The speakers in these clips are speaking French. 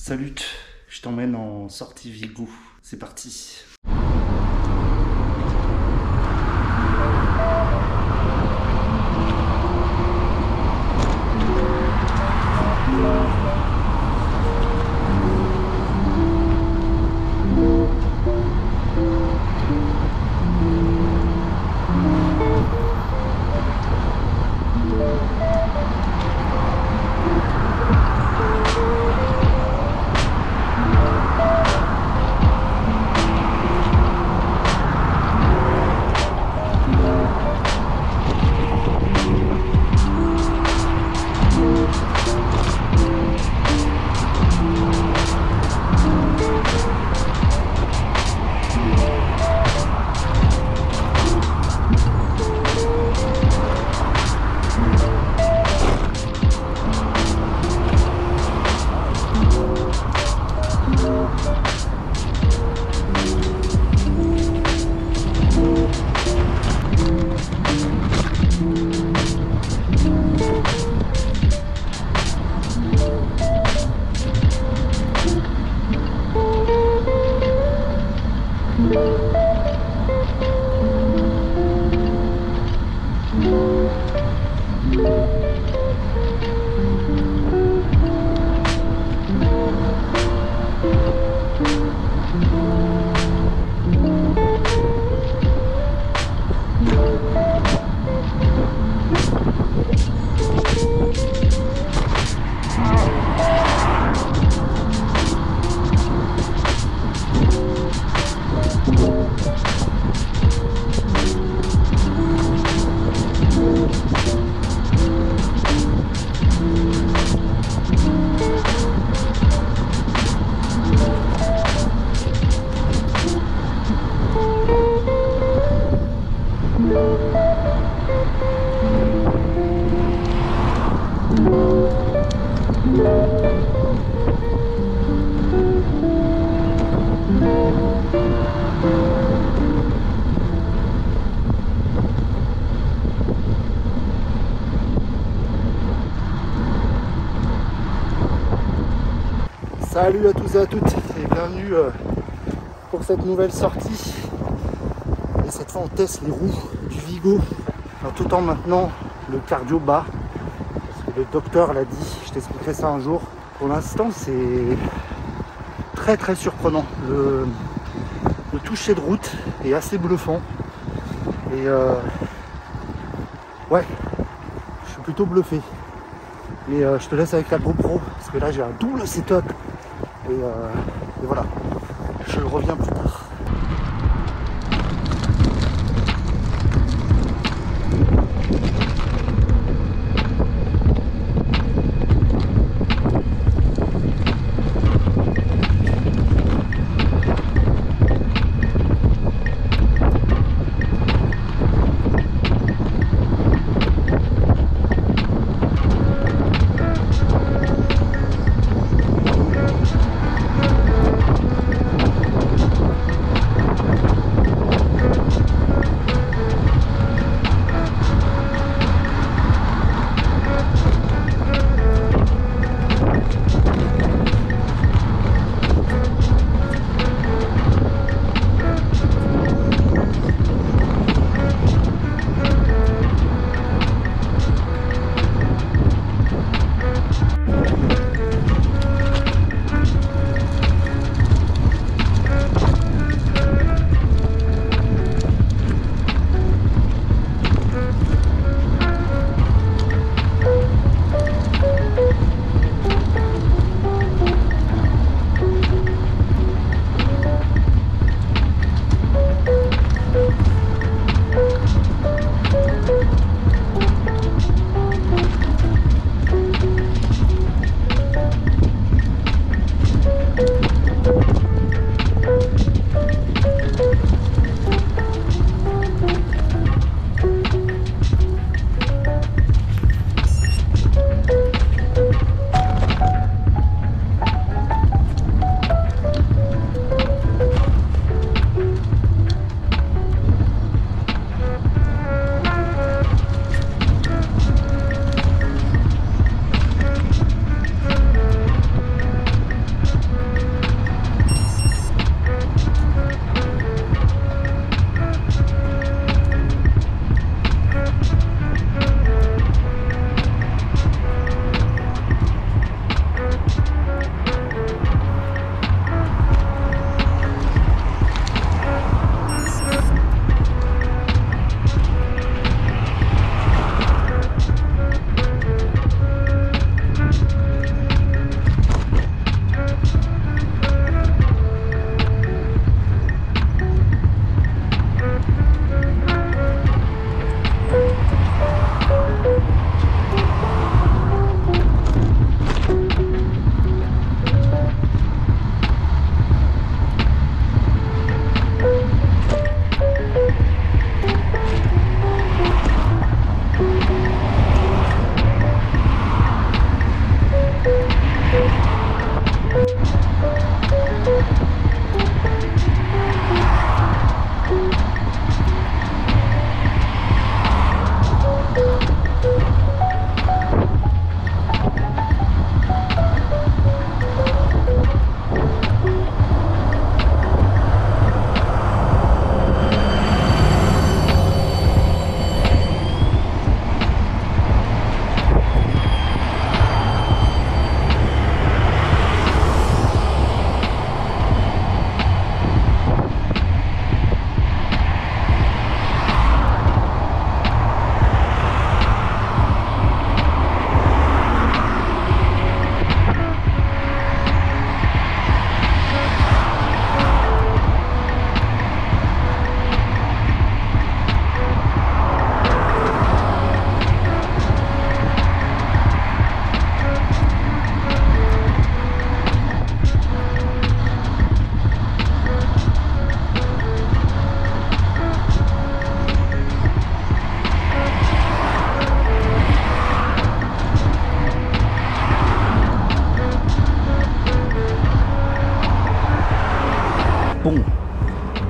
Salut, je t'emmène en sortie Vigo. C'est parti. Salut à tous et à toutes et bienvenue pour cette nouvelle sortie. Et cette fois on teste les roues du Vigo tout en maintenant le cardio bas. Parce que le docteur l'a dit, je t'expliquerai ça un jour. Pour l'instant c'est très surprenant. Le toucher de route est assez bluffant. Et ouais, je suis plutôt bluffé. Mais je te laisse avec la GoPro parce que là j'ai un double setup. Et voilà, je reviens plus tard.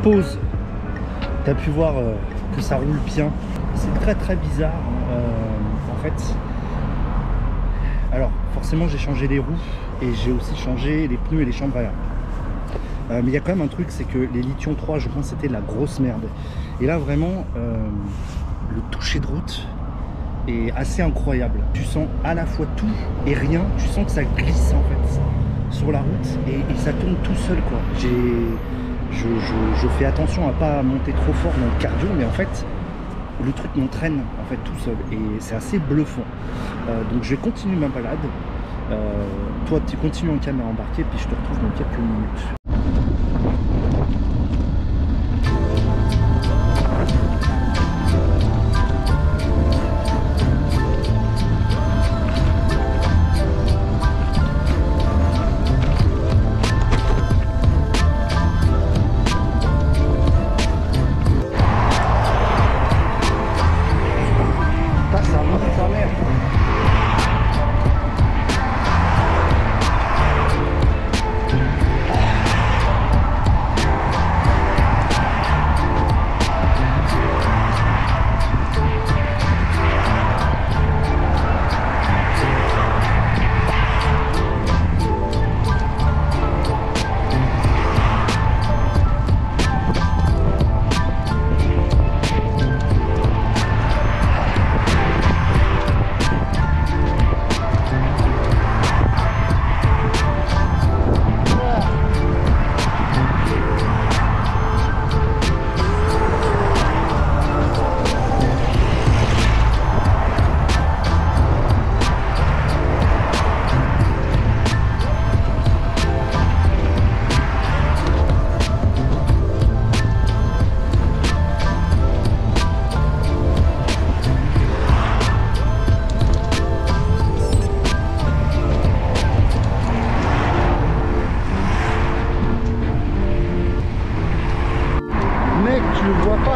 pause, tu as pu voir que ça roule bien. C'est très bizarre. En fait, alors forcément j'ai changé les roues et j'ai aussi changé les pneus et les chambres à air. Mais il y a quand même un truc, c'est que les Lithium 3, je pense c'était la grosse merde. Et là vraiment, le toucher de route est assez incroyable. Tu sens à la fois tout et rien. Tu sens que ça glisse en fait sur la route et ça tourne tout seul quoi. Je fais attention à pas monter trop fort dans le cardio, mais en fait le truc m'entraîne en fait tout seul et c'est assez bluffant. Donc je vais continuer ma balade. Toi tu continues en caméra embarquée puis je te retrouve dans quelques minutes.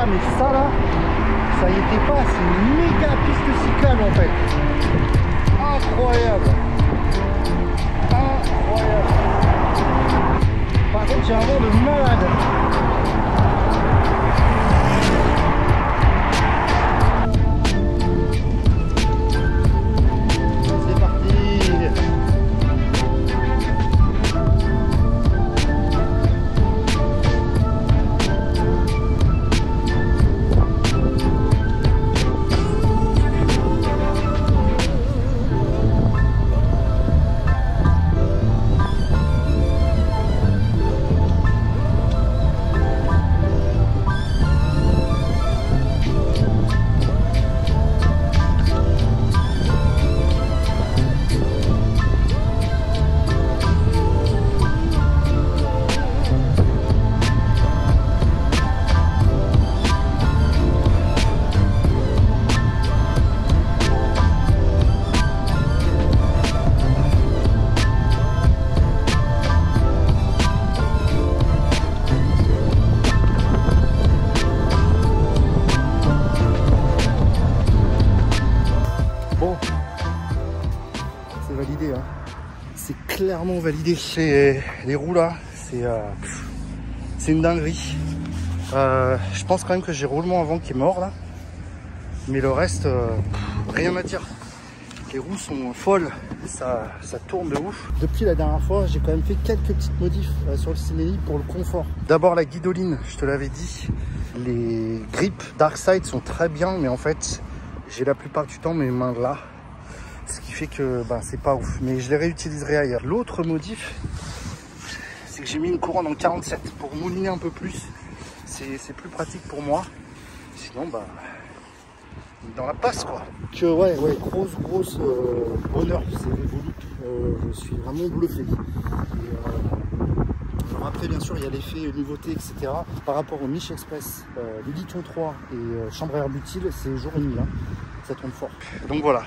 Mais ça là, ça y était pas, c'est une méga piste cyclable en fait. Incroyable. Incroyable. Par contre j'ai un vent de malade. C'est parti. Validé, hein. C'est clairement validé. Les roues là, c'est une dinguerie. Je pense quand même que j'ai roulement avant qui est mort là, mais le reste, rien à dire. Les roues sont folles, ça tourne de ouf. Depuis la dernière fois, j'ai quand même fait quelques petites modifs sur le Simeli pour le confort. D'abord la guidoline, je te l'avais dit. Les grips Darkside sont très bien, mais en fait, j'ai la plupart du temps mes mains là. Ce qui fait que c'est pas ouf, mais je les réutiliserai ailleurs. L'autre modif, c'est que j'ai mis une couronne en 47 pour mouliner un peu plus. C'est plus pratique pour moi. Sinon, dans la passe quoi. Que ouais, grosse bonheur, c'est Revolut. Je suis vraiment bluffé. Alors après, bien sûr, il y a l'effet nouveauté, etc. Par rapport au Mich Express, le Lithium 3 et chambre à air utile, c'est jour et nuit. Hein. Ça tourne fort. Donc voilà.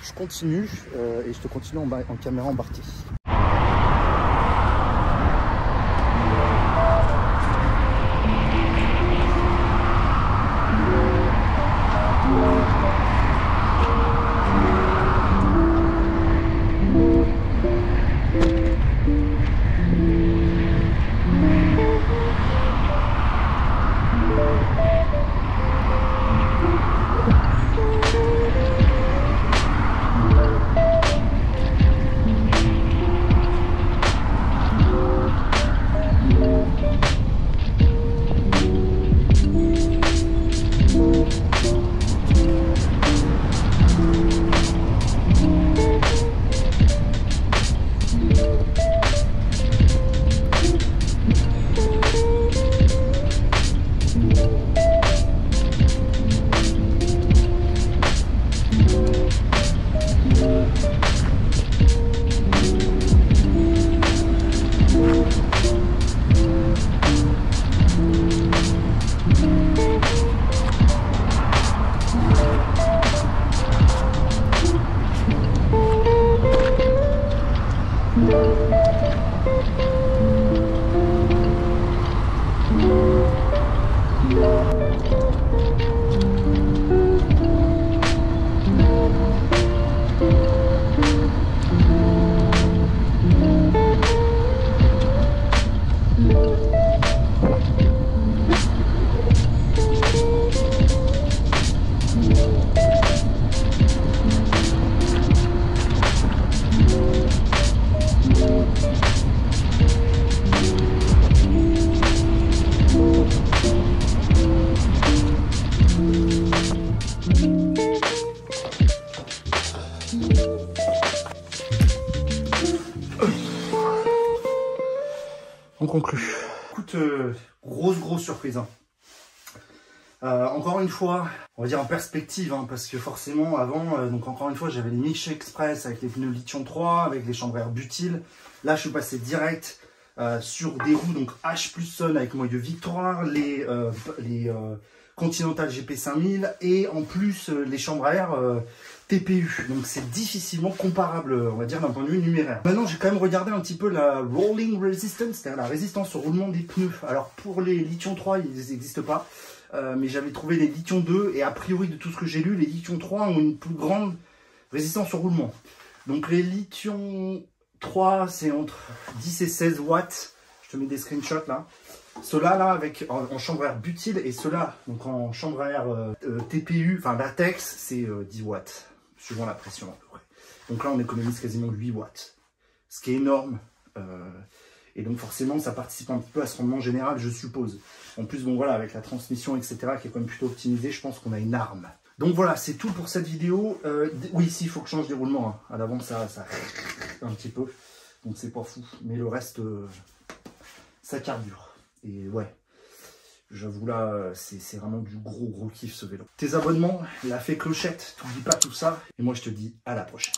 Je continue et je te continue en caméra embarquée. On conclut. Écoute, grosse surprise. Hein. Encore une fois, on va dire en perspective, hein, parce que forcément avant, donc encore une fois, j'avais les Michelin Express avec les pneus Lithium 3, avec les chambres à air Butyl. Là, je suis passé direct sur des roues donc H plus Sun avec moyeu Victoire, les Continental GP 5000 et en plus les chambres à air TPU. Donc c'est difficilement comparable, on va dire, d'un point de vue numéraire. Maintenant, j'ai quand même regardé un petit peu la Rolling Resistance, c'est-à-dire la résistance au roulement des pneus. Alors pour les Lithium 3, ils n'existent pas. Mais j'avais trouvé les Lithium 2 et a priori de tout ce que j'ai lu, les Lithium 3 ont une plus grande résistance au roulement. Donc les Lithium 3 c'est entre 10 et 16 watts, je te mets des screenshots là. Ceux-là là avec en chambre à air Butyl et ceux-là donc en chambre à air TPU, enfin latex, c'est 10 watts, suivant la pression à peu près. Donc là on économise quasiment 8 watts, ce qui est énorme. Et donc forcément ça participe un petit peu à ce rendement général, je suppose. En plus bon voilà, avec la transmission etc qui est quand même plutôt optimisée, je pense qu'on a une arme. Donc voilà, c'est tout pour cette vidéo. Oui, ici il faut que je change des roulements, hein. À l'avant ça un petit peu, donc c'est pas fou. Mais le reste, ça carbure. Et ouais, j'avoue là, c'est vraiment du gros kiff ce vélo. Tes abonnements, la fée clochette, t'oublies pas tout ça. Et moi je te dis à la prochaine.